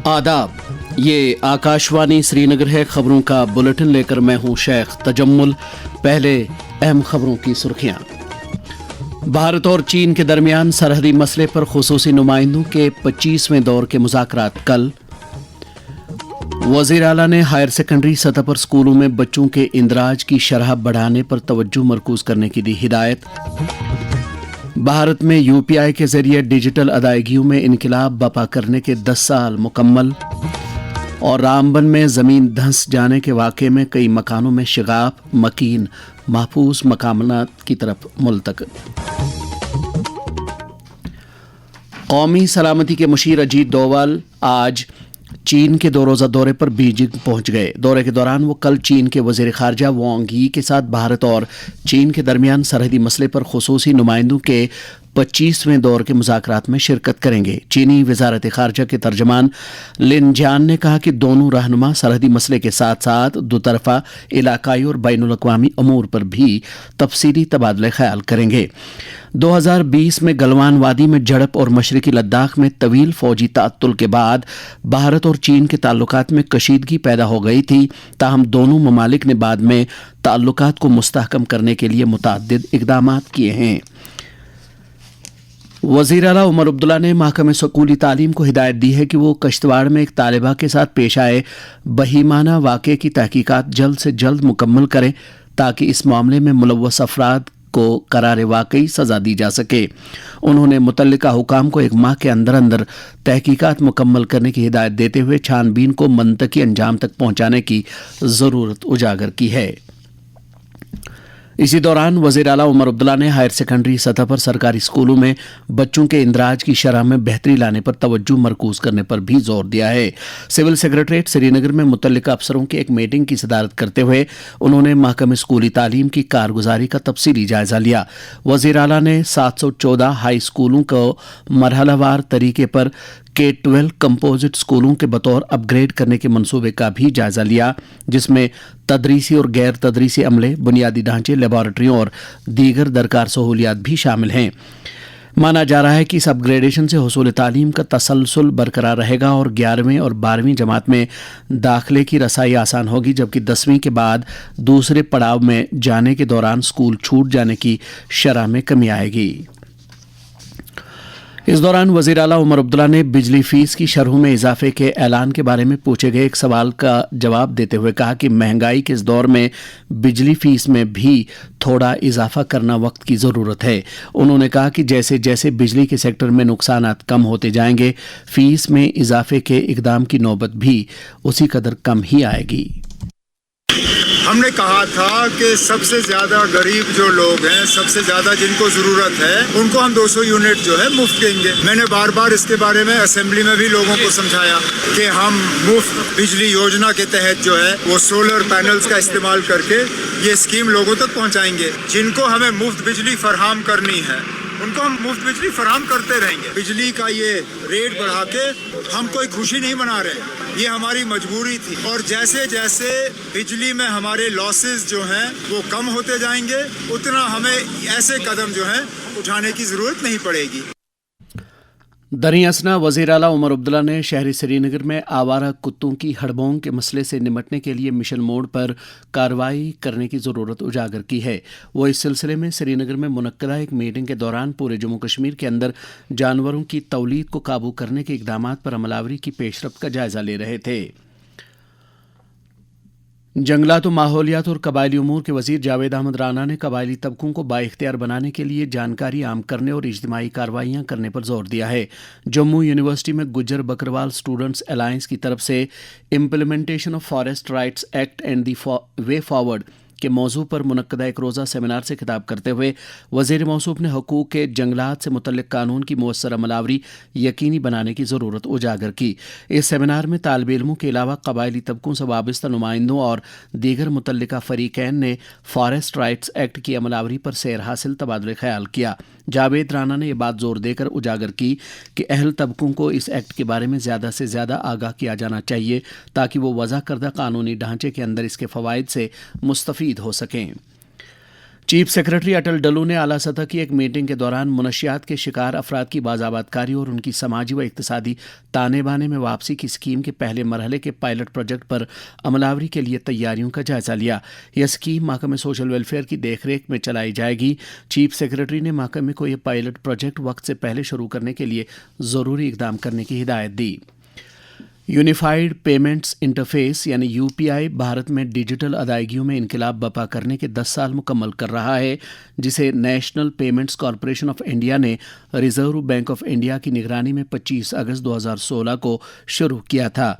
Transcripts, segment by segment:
आदाब, ये आकाशवाणी श्रीनगर है। खबरों का बुलेटिन लेकर मैं हूं शेख तजम्मुल। पहले अहम खबरों की सुर्खियां। भारत और चीन के दरमियान सरहदी मसले पर खुसूसी नुमाइंदों के 25वें दौर के मुज़ाकरात कल। वज़ीर आला ने हायर सेकेंडरी सतह पर स्कूलों में बच्चों के इंदराज की शरह बढ़ाने पर तवज्जो मरकूज करने की दी हिदायत। भारत में यूपीआई के जरिए डिजिटल अदायगियों में इनकलाब बपा करने के 10 साल मुकम्मल। और रामबन में जमीन धंस जाने के वाक़े में कई मकानों में शिगाफ, मकीन महफूज मकानात की तरफ मुल्तक। कौमी सलामती के मुशीर अजीत डोवाल आज चीन के 2 रोज़ा दौरे पर बीजिंग पहुंच गए। दौरे के दौरान वो कल चीन के वज़ीर ख़ारजा वांग यी के साथ भारत और चीन के दरमियान सरहदी मसले पर खुसूसी नुमाइंदों के 25वें दौर के मुज़ाकरात में शिरकत करेंगे। चीनी वज़ारत ख़ारजा के तर्जमान लिन जियान ने कहा कि दोनों रहनुमा सरहदी मसले के साथ साथ दुतरफा, इलाकाई और बैनुल अक़वामी अमूर पर भी तफसीली तबादले ख्याल करेंगे। 2020 में गलवान वादी में झड़प और मशरकी लद्दाख में तवील फौजी तात्तुल के बाद भारत और चीन के ताल्लुकात में कशीदगी पैदा हो गई थी। ताहम दोनों ममालिक ने बाद में ताल्लुकात को मुस्तहकम करने के लिए मुतअद्दिद इक़दामात किए हैं। वज़ीर आला उमर अब्दुल्ला ने महकमे स्कूली तालीम को हिदायत दी है कि वो कश्तवाड़ में एक तालिबा के साथ पेश आए बहीमाना वाक़े की तहकीकात जल्द से जल्द मुकम्मल करें ताकि इस मामले में मुलव्वस अफराद को करार वाकई सज़ा दी जा सके। उन्होंने मुतल्लिका हुकाम को 1 माह के अंदर अंदर तहकीकात मुकम्मल करने की हिदायत देते हुए छानबीन को मंतकी अंजाम तक पहुँचाने की ज़रूरत उजागर की है। इसी दौरान वज़ीर आला उमर अब्दुल्ला ने हायर सेकेंडरी सतह पर सरकारी स्कूलों में बच्चों के इंदराज की शरह में बेहतरी लाने पर तवज्जो मरकूज करने पर भी जोर दिया है। सिविल सेक्रेटरीट श्रीनगर में मुतल्लिका अफसरों की एक मीटिंग की सदारत करते हुए उन्होंने महकमे स्कूली तालीम की कारगुजारी का तफसीली जायजा लिया। वज़ीर आला ने 714 हाई स्कूलों को मरहलावार तरीके पर K-12 कंपोजिट स्कूलों के बतौर अपग्रेड करने के मंसूबे का भी जायजा लिया, जिसमें तदरीसी और गैर तदरीसी अमले, बुनियादी ढांचे, लेबॉरेटरियों और दीगर दरकार सहूलियात भी शामिल हैं। माना जा रहा है कि इस अपग्रेडेशन से हुसूल तालीम का तसलसल बरकरार रहेगा और 11वीं और 12वीं जमात में दाखिले की रसाई आसान होगी, जबकि 10वीं के बाद दूसरे पड़ाव में जाने के दौरान स्कूल छूट जाने की शरह में कमी आएगी। इस दौरान वज़ीर आला उमर अब्दुल्ला ने बिजली फीस की शरहों में इजाफे के ऐलान के बारे में पूछे गए एक सवाल का जवाब देते हुए कहा कि महंगाई के इस दौर में बिजली फीस में भी थोड़ा इजाफा करना वक्त की ज़रूरत है। उन्होंने कहा कि जैसे जैसे बिजली के सेक्टर में नुकसानात कम होते जाएंगे, फीस में इजाफे के इक़दाम की नौबत भी उसी कदर कम ही आएगी। हमने कहा था कि सबसे ज़्यादा गरीब जो लोग हैं, सबसे ज़्यादा जिनको ज़रूरत है, उनको हम 200 यूनिट जो है मुफ्त देंगे। मैंने बार बार इसके बारे में असेंबली में भी लोगों को समझाया कि हम मुफ्त बिजली योजना के तहत जो है वो सोलर पैनल्स का इस्तेमाल करके ये स्कीम लोगों तक पहुँचाएंगे। जिनको हमें मुफ्त बिजली फराहम करनी है उनको हम मुफ्त बिजली फराहम करते रहेंगे। बिजली का ये रेट बढ़ा के हम कोई खुशी नहीं मना रहे, ये हमारी मजबूरी थी। और जैसे जैसे बिजली में हमारे लॉसेस जो हैं वो कम होते जाएंगे, उतना हमें ऐसे कदम जो हैं उठाने की ज़रूरत नहीं पड़ेगी। दरियासना वज़ीर आला उमर अब्दुल्ला ने शहरी श्रीनगर में आवारा कुत्तों की हड़बोंग के मसले से निमटने के लिए मिशन मोड पर कार्रवाई करने की ज़रूरत उजागर की है। वो इस सिलसिले में श्रीनगर में मुनक्कदा एक मीटिंग के दौरान पूरे जम्मू कश्मीर के अंदर जानवरों की तौलीद को काबू करने के इक़दामात पर अमलावरी की पेशरफ्त का जायज़ा ले रहे थे। जंगलात व माहौलियात और कबायली उमूर के वज़ीर जावेद अहमद राना ने कबायली तबकों को बाइख्तियार बनाने के लिए जानकारी आम करने और इज्तिमाई कार्रवाइयाँ करने पर जोर दिया है। जम्मू यूनिवर्सिटी में गुज्जर बकरवाल स्टूडेंट्स अलायंस की तरफ से implementation of forest rights act and the way forward के मौजू पर मुनक्कदा एक रोज़ा सेमिनार से खिताब करते हुए वज़ीर मौसूफ ने हुकूक के जंगलात से मुतल्लिक़ कानून की मुअस्सर अमलावरी यकीनी बनाने की ज़रूरत उजागर की। इस सेमिनार में तालिब इल्मों के अलावा कबायली तबकों से वाबस्ता नुमाइंदों और दीगर मुतल्लिका फ़रीक़ैन ने फॉरेस्ट राइट्स एक्ट की अमलावरी पर सैर हासिल तबादले ख्याल किया। जावेद राना ने यह बात जोर देकर उजागर की कि अहल तबकों को इस एक्ट के बारे में ज़्यादा से ज़्यादा आगाह किया जाना चाहिए ताकि वो वज़ा करदा कानूनी ढांचे के अंदर इसके फ़वाइद से मुस्तफ़ीद हो सकें। चीफ सेक्रेटरी अटल डल्लू ने आला सतह की एक मीटिंग के दौरान मुनशियात के शिकार अफराद की बाज़ाबातकारी और उनकी समाजी व इक्तिसादी ताने बाने में वापसी की स्कीम के पहले मरहले के पायलट प्रोजेक्ट पर अमलावरी के लिए तैयारियों का जायजा लिया। यह स्कीम महकमे सोशल वेलफेयर की देखरेख में चलाई जाएगी। चीफ सेक्रेटरी ने महकमे को यह पायलट प्रोजेक्ट वक्त से पहले शुरू करने के लिए ज़रूरी इकदाम करने की हिदायत दी। यूनिफाइड पेमेंट्स इंटरफेस यानी यूपीआई भारत में डिजिटल अदायगियों में इनकलाब बपा करने के 10 साल मुकम्मल कर रहा है, जिसे national payments corporation of India ने रिजर्व बैंक ऑफ इंडिया की निगरानी में 25 अगस्त 2016 को शुरू किया था।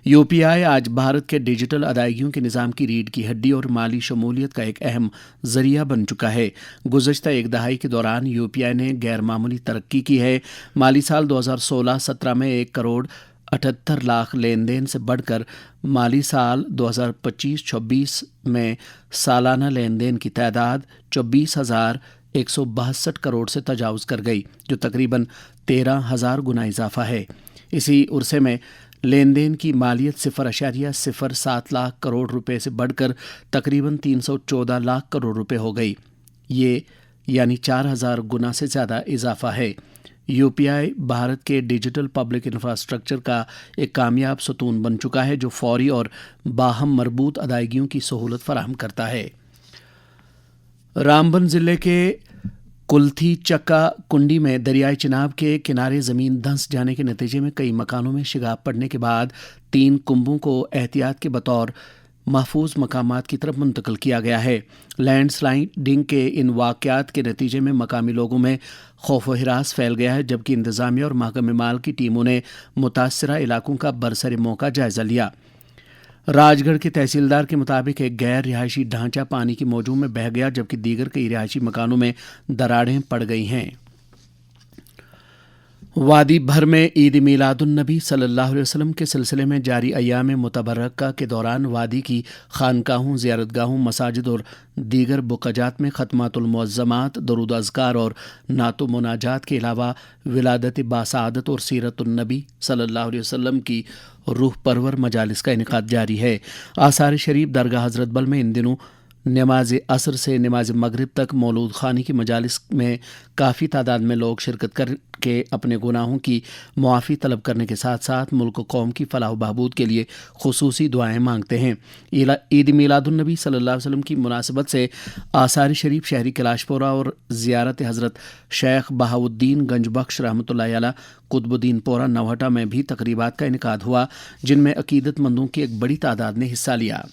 यूपीआई आज भारत के डिजिटल अदायगियों के निज़ाम की रीढ़ की हड्डी और माली शमूलियत का एक अहम जरिया बन चुका है। गुज़श्ता एक दहाई के दौरान यूपीआई ने गैर मामूली तरक्की की है। माली साल 2016-17 में 1 करोड़ 78 लाख लेन देन से बढ़कर माली साल 2025-26 में सालाना लेन देन की तादाद 24,162 करोड़ से तजावज़ कर गई, जो तकरीबन 13,000 गुना इजाफा है। इसी उरसे में लेन देन की मालियत 0.07 लाख करोड़ रुपए से बढ़कर तकरीबन 314 लाख करोड़ रुपए हो गई। ये यानी 4,000 गुना से ज़्यादा इजाफा है। यूपीआई भारत के डिजिटल पब्लिक इंफ्रास्ट्रक्चर का एक कामयाब सतून बन चुका है, जो फौरी और बाहम मरबूत अदायगियों की सहूलत फराहम करता है। रामबन ज़िले के कुल्थी चक्का कुंडी में दरियाई चिनाब के किनारे ज़मीन धंस जाने के नतीजे में कई मकानों में शिगाब पड़ने के बाद 3 कुंभों को एहतियात के बतौर महफूज मकामात की तरफ मुंतकिल किया गया है। लैंडस्लाइडिंग के इन वाक़यात के नतीजे में मकामी लोगों में खौफ व हिरास फैल गया है, जबकि इंतज़ामिया और महकमे माल की टीमों ने मुतासरा इलाकों का बरसरे मौका जायज़ा लिया। राजगढ़ के तहसीलदार के मुताबिक एक गैर रिहायशी ढांचा पानी की मौजों में बह गया, जबकि दीगर कई रिहायशी मकानों में दरारें पड़ गई हैं। वादी भर में ईद मीलादुन्नबी सल्लल्लाहु अलैहि वसल्लम के सिलसिले में जारी अय्याम मुतबर्रका के दौरान वादी की खानकाहों, ज़ियारतगाहों, मसाजिद और दीगर बुक़जात में ख़त्मातुल मुअज़्ज़मात, दरूद अज़कार और नातो मुनाजात के अलावा विलादत बासादत और सीरतुन्नबी सल्लल्लाहु अलैहि वसल्लम की रूह परवर मजालिस का इनेकाद जारी है। आसार शरीफ दरगाह हज़रत बल में इन दिनों नमाज असर से नमाज मगरिब तक मौलूद खानी की मजालिस में काफ़ी तादाद में लोग शिरकत करके अपने गुनाहों की मुआफ़ी तलब करने के साथ साथ मुल्क व कौम की फलाह बहबूद के लिए खुसूसी दुआएं मांगते हैं। ईद मीलादुन्नबी सल्लल्लाहु अलैहि वसल्लम की मुनासिबत से आसार शरीफ शहरी कैलाशपुरा और ज़ियारत हज़रत शेख बहाउद्दीन गंजबख्श रहमतुल्लाहि अलैह कुतुबुद्दीन पोरा नवहटा में भी तकरीबात का इनेकाद हुआ, जिनमें अकीदतमंदों की एक बड़ी तादाद ने हिस्सा लिया।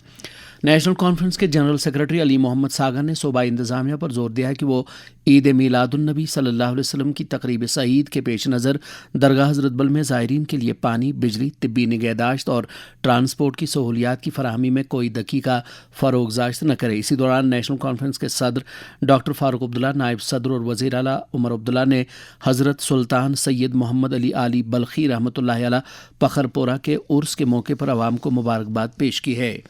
नेशनल कॉन्फ्रेंस के जनरल सेक्रेटरी अली मोहम्मद सागर ने सूबाई इंतज़ामिया पर जोर दिया है कि वो ईद मीलादुन्नबी सल्लल्लाहु अलैहि वसल्लम की तकरीब सईद के पेश नज़र दरगाह हज़रत बल में ज़ायरीन के लिए पानी, बिजली, तिब्बी निगहदाश्त और ट्रांसपोर्ट की सहूलियात की फराहमी में कोई दकीका फ़रोग़ न करे। इसी दौरान नेशनल कॉन्फ्रेंस के सदर डॉक्टर फ़ारूक अब्दुल्ला, नायब सदर और वज़ीर आला उमर अब्दुल्ला ने हज़रत सुल्तान सैयद मोहम्मद अली आली बल्खी रहमतुल्लाहि अलैह पखरपोरा के उर्स के मौके पर आवाम को मुबारकबाद पेश की है।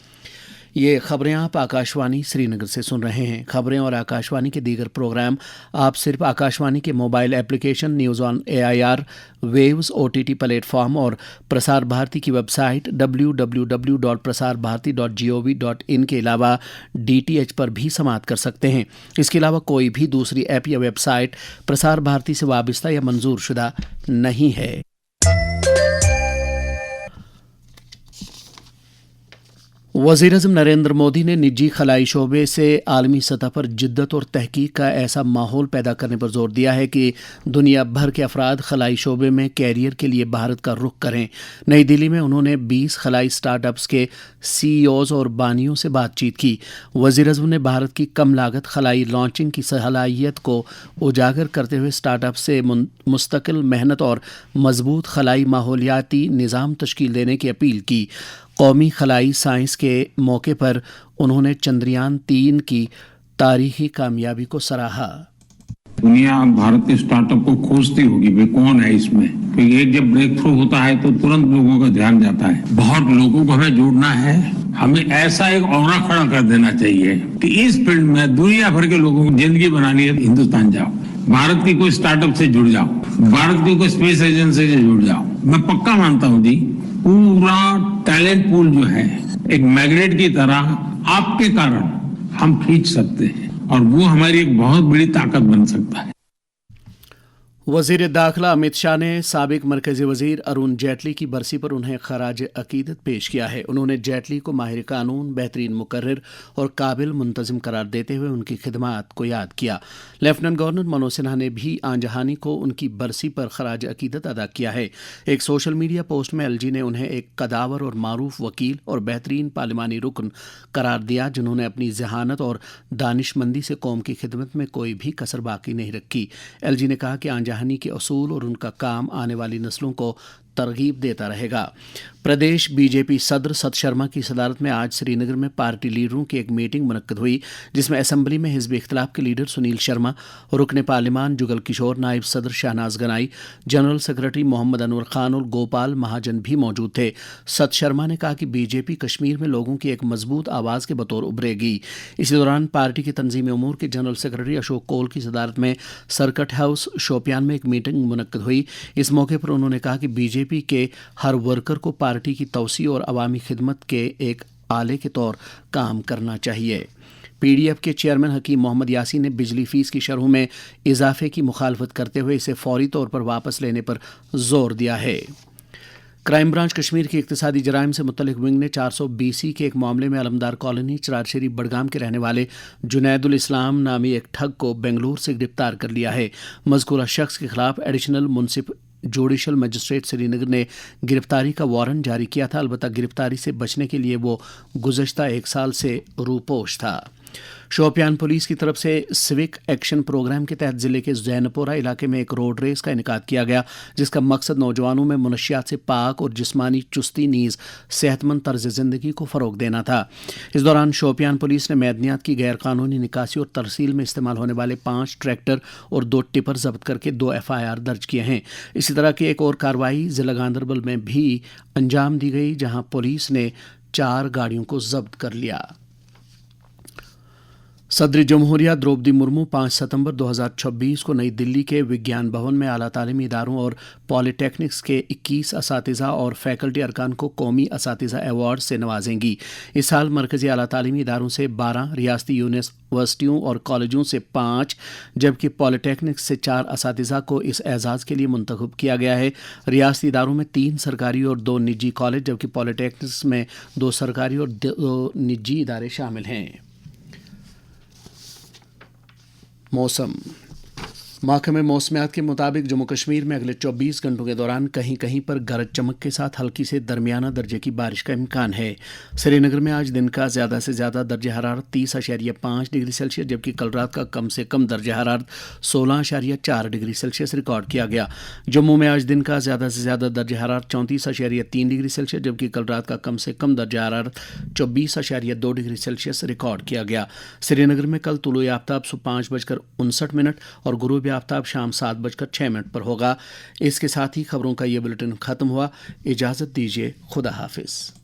ये खबरें आप आकाशवाणी श्रीनगर से सुन रहे हैं। खबरें और आकाशवाणी के दीगर प्रोग्राम आप सिर्फ आकाशवाणी के mobile application news on AIR, waves OTT platform और प्रसार भारती की वेबसाइट www.prasarbharati.gov.in के अलावा DTH पर भी समाअत कर सकते हैं। इसके अलावा कोई भी दूसरी ऐप या वेबसाइट प्रसार भारती से वाबस्ता या मंजूर शुदा नहीं है। वज़ीर-ए-आज़म नरेंद्र मोदी ने निजी खलाई शोबे से आलमी सतह पर जिद्दत और तहकीक का ऐसा माहौल पैदा करने पर जोर दिया है कि दुनिया भर के अफराद खलाई शोबे में कैरियर के लिए भारत का रुख करें। नई दिल्ली में उन्होंने 20 खलाई स्टार्टअप्स के CEOs और बानियों से बातचीत की। वज़ीर-ए-आज़म ने भारत की कम लागत खलाई लॉन्चिंग की सलाहियत को उजागर करते हुए स्टार्टअप से मुस्तकिल मेहनत और मजबूत खलाई माहौलियाती निज़ाम तश्कील देने की अपील की। कौमी खलाई साइंस के मौके पर उन्होंने चंद्रयान 3 की तारीखी कामयाबी को सराहा। दुनिया भारत के स्टार्टअप को खोजती होगी, वे कौन है इसमें, क्योंकि एक जब ब्रेक थ्रू होता है तो तुरंत लोगों का ध्यान जाता है। बहुत लोगों को हमें जोड़ना है, हमें ऐसा एक ऑरा खड़ा कर देना चाहिए कि इस फील्ड में दुनिया भर के लोगों को जिंदगी बनानी है, हिंदुस्तान जाओ, भारत की कोई स्टार्टअप से जुड़ जाओ, भारत की कोई स्पेस एजेंसी से जुड़ जाओ। मैं पक्का मानता हूँ जी, पूरा टैलेंट पूल जो है एक मैग्नेट की तरह आपके कारण हम खींच सकते हैं और वो हमारी एक बहुत बड़ी ताकत बन सकता है। वजीर दाखिला अमित शाह ने साबिक मरकजी वजीर अरुण जेटली की बरसी पर उन्हें खराज अकीदत पेश किया है। उन्होंने जेटली को माहिर कानून, बेहतरीन मुकर्रिर और काबिल मुंतजिम करार देते हुए उनकी खिदमात को याद किया। लेफ्टिनेंट गवर्नर मनोज सिन्हा ने भी आंजहानी को उनकी बरसी पर खराज अकीदत अदा किया है। एक सोशल मीडिया पोस्ट में एलजी ने उन्हें एक कदावर और मारूफ वकील और बेहतरीन पार्लिमानी रुकन करार दिया, जिन्होंने अपनी जहानत और दानिशमंदी से कौम की खिदमत में कोई भी कसर बाकी नहीं रखी। एलजी ने कहा कि आंजहानी के असूल और उनका काम आने वाली नस्लों को तरगीब देता रहेगा। प्रदेश बीजेपी सदर सत शर्मा की सदारत में आज श्रीनगर में पार्टी लीडरों की एक मीटिंग मुनक्कद हुई, जिसमें असेंबली में हिज़्ब इख्तिलाफ के लीडर सुनील शर्मा, रुकन पार्लिमान जुगल किशोर, नायब सदर शहनाज गनाई, जनरल सेक्रेटरी मोहम्मद अनवर खान और गोपाल महाजन भी मौजूद थे। सत शर्मा ने कहा कि बीजेपी कश्मीर में लोगों की एक मजबूत आवाज़ के बतौर उभरेगी। इसी दौरान पार्टी की तंजीमी उमूर के जनरल सेक्रेटरी अशोक कोल की सदारत में सर्किट हाउस शोपियान में एक मीटिंग मुनक्कद हुई। इस मौके पर उन्होंने कहा कि बीजेपी के हर वर्कर को पार्टी की तौसी और अवामी खिदमत के एक आले के तौर काम करना चाहिए। पीडीएफ के चेयरमैन हकीम मोहम्मद यासीन ने बिजली फीस की शरहों में इजाफे की मुखालफत करते हुए इसे फौरी तौर पर वापस लेने पर जोर दिया है। क्राइम ब्रांच कश्मीर की इक्तिसादी जराइम से मुतल्लिक विंग ने 420 के एक मामले में अलमदार कॉलोनी चरारशेरी बडगाम के रहने वाले जुनैदुल इस्लाम नामी एक ठग को बेंगलुरु से गिरफ्तार कर लिया है। मज़कूरा शख्स के खिलाफ एडिशनल मुंसिफ जुडिशल मजिस्ट्रेट श्रीनगर ने गिरफ्तारी का वारंट जारी किया था। अलबत्ता गिरफ्तारी से बचने के लिए वो गुज़श्ता एक साल से रूपोश था। शोपियान पुलिस की तरफ से सिविक एक्शन प्रोग्राम के तहत ज़िले के जैनपुरा इलाके में एक रोड रेस का इनेकाद किया गया, जिसका मकसद नौजवानों में मुनशियात से पाक और जिस्मानी चुस्ती नीज़ सेहतमंद तर्ज ज़िंदगी को फ़रोग देना था। इस दौरान शोपियान पुलिस ने मैदनियात की गैर कानूनी निकासी और तरसील में इस्तेमाल होने वाले 5 ट्रैक्टर और 2 टिपर जब्त करके 2 FIR दर्ज किए हैं। इसी तरह की एक और कार्रवाई ज़िला गांदरबल में भी अंजाम दी गई, जहाँ पुलिस ने 4 गाड़ियों को जब्त कर लिया। सदर जमहूरिया द्रौपदी मुर्मू 5 सितंबर 2026 को नई दिल्ली के विज्ञान भवन में आला तालीमी इदारों और पॉलिटेक्निक्स के 21 असातिज़ा और फैकल्टी अरकान को कौमी असातिज़ा अवार्ड से नवाजेंगी। इस साल मरकज़ी आला तालीमी इदारों से 12, रियासती यूनिवर्सिटियों और कॉलेजों से 5, जबकि पॉलिटेक्निक्स से 4 असातिज़ा को इस एजाज़ के लिए मुंतखब किया गया है। रियासती इदारों में 3 सरकारी और 2 निजी कॉलेज, जबकि पॉलिटेक्निक्स में 2 सरकारी और 2 निजी इदारे शामिल हैं। मौसम। महकमे मौसमियात के मुताबिक जम्मू कश्मीर में अगले 24 घंटों के दौरान कहीं कहीं पर गरज चमक के साथ हल्की से दरमियाना दर्जे की बारिश का इम्कान है। श्रीनगर में आज दिन का ज़्यादा से ज़्यादा दर्जा हरारत 30.5 डिग्री सेल्सियस, जबकि कल रात का कम से कम दर्जा हरारत 16.4 डिग्री सेल्सियस रिकॉर्ड किया गया। जम्मू में आज दिन का ज़्यादा से ज़्यादा दर्जा हरारत 34.3 डिग्री सेल्सियस, जबकि कल रात का कम से कम दर्जा हरारत 24.2 डिग्री सेल्सियस रिकॉर्ड किया गया। श्रीनगर में कल तुलुए आफ्ताब सुबह 5:59 और गुरूब आफ्ताब शाम 7:06 पर होगा। इसके साथ ही खबरों का ये बुलेटिन खत्म हुआ। इजाज़त दीजिए, खुदा हाफिज़।